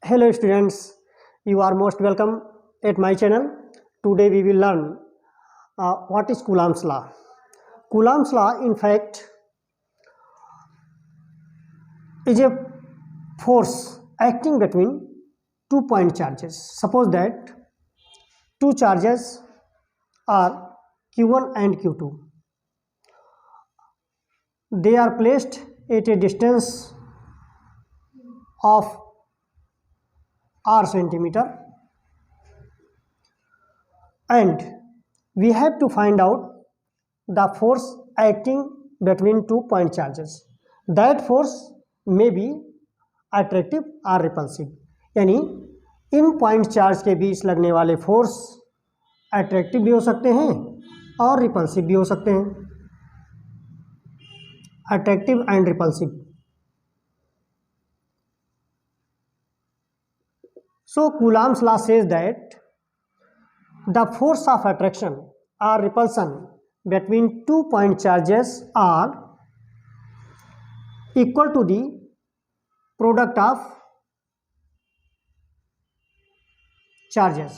Hello students, you are most welcome at my channel. Today we will learn what is Coulomb's law. Coulomb's law in fact is a force acting between 2-point charges. Suppose that two charges are Q1 and Q2. They are placed at a distance of r centimeter, and we have to find out the force acting between 2-point charges. That force may be attractive or repulsive. यानी इन point charge के बीच लगने वाले force attractive भी हो सकते हैं और repulsive भी हो सकते हैं. Attractive and repulsive. So Coulomb's law says that the force of attraction or repulsion between 2-point charges are equal to the product of charges.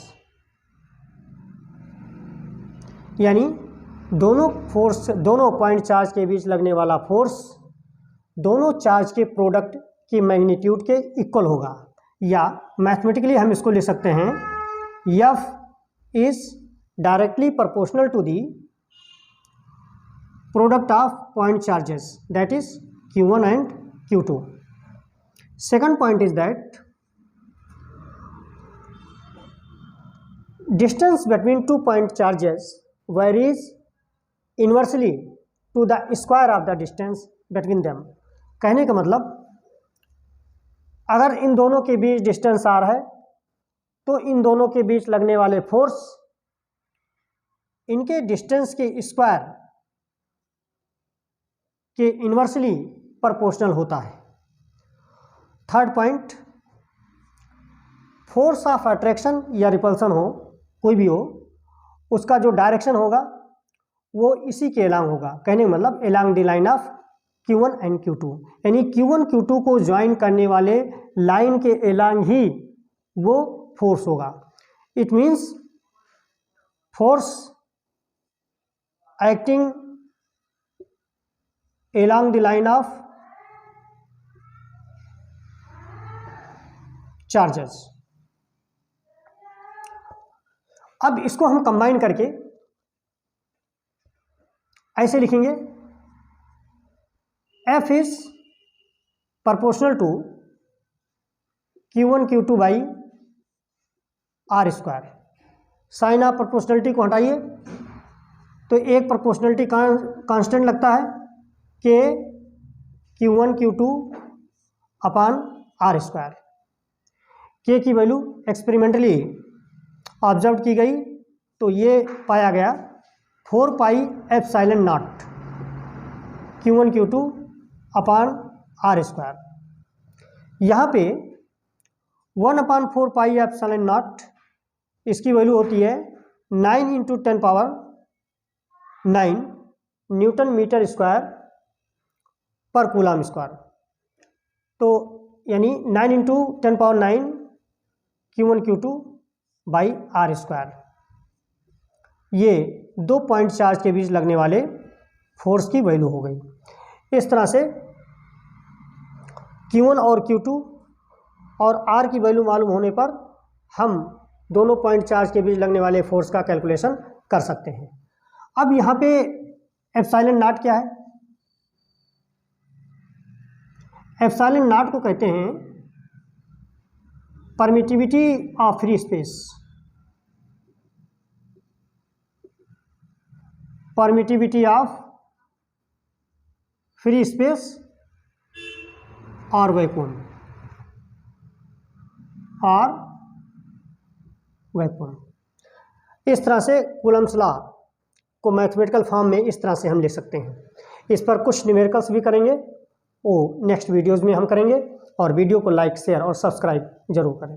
यानी दोनों पॉइंट चार्ज के बीच लगने वाला फोर्स दोनों चार्ज के प्रोडक्ट की मैग्नीट्यूड के इक्वल होगा, या मैथमेटिकली हम इसको ले सकते हैं F is directly proportional to the product of point charges, that is Q1 and Q2. Second point is that distance between 2-point charges varies inversely to the square of the distance between them. कहने का मतलब अगर इन दोनों के बीच distance r है तो इन दोनों के बीच लगने वाले फोर्स इनके डिस्टेंस के स्क्वायर के इन्वर्सली प्रोपोर्शनल होता है. Third point, force of attraction या रिपल्सन हो, कोई भी हो, उसका जो डायरेक्शन होगा वो इसी के एलांग होगा. कहने का मतलब along the line of Q1 and Q2. यानी Q1 Q2 को ज्वाइन करने वाले लाइन के एलांग ही वो फोर्स होगा. It means force acting along the line of charges. अब इसको हम कंबाइन करके ऐसे लिखेंगे, F is proportional to Q1 Q2 by r square. Sign of proportionality को हटाइए तो एक प्रोपोर्शनलिटी कांस्टेंट लगता है कि Q1 Q2 upon r square. के की वैल्यू एक्सपेरिमेंटली ऑब्जर्व की गई तो ये पाया गया 4 pi epsilon naught Q1 Q2 upon r square. यहाँ पे 1/4 पाई एप्सिलॉन नॉट इसकी वैल्यू होती है 9 × 10⁹ न्यूटन मीटर स्क्वायर पर कूलम स्क्वायर. तो यानी 9 × 10⁹ Q1 Q2 by r square. ये 2 पॉइंट चार्ज के बीच लगने वाले फोर्स की वैल्यू हो गई. इस तरह से Q1 और Q2 और R की वैल्यू मालूम होने पर हम दोनों पॉइंट चार्ज के बीच लगने वाले फोर्स का कैलकुलेशन कर सकते हैं. अब यहाँ पे एप्सिलॉन नॉट क्या है? एप्सिलॉन नॉट को कहते हैं permittivity of free space. Permittivity of free space और वैक्यूम इस तरह से कूलम्स लॉ को मैथमेटिकल फॉर्म में इस तरह से हम ले सकते हैं. इस पर कुछ न्यूमेरिकल्स भी करेंगे, वो नेक्स्ट वीडियोज़ में हम करेंगे. और वीडियो को लाइक, शेयर और सब्सक्राइब जरूर करें.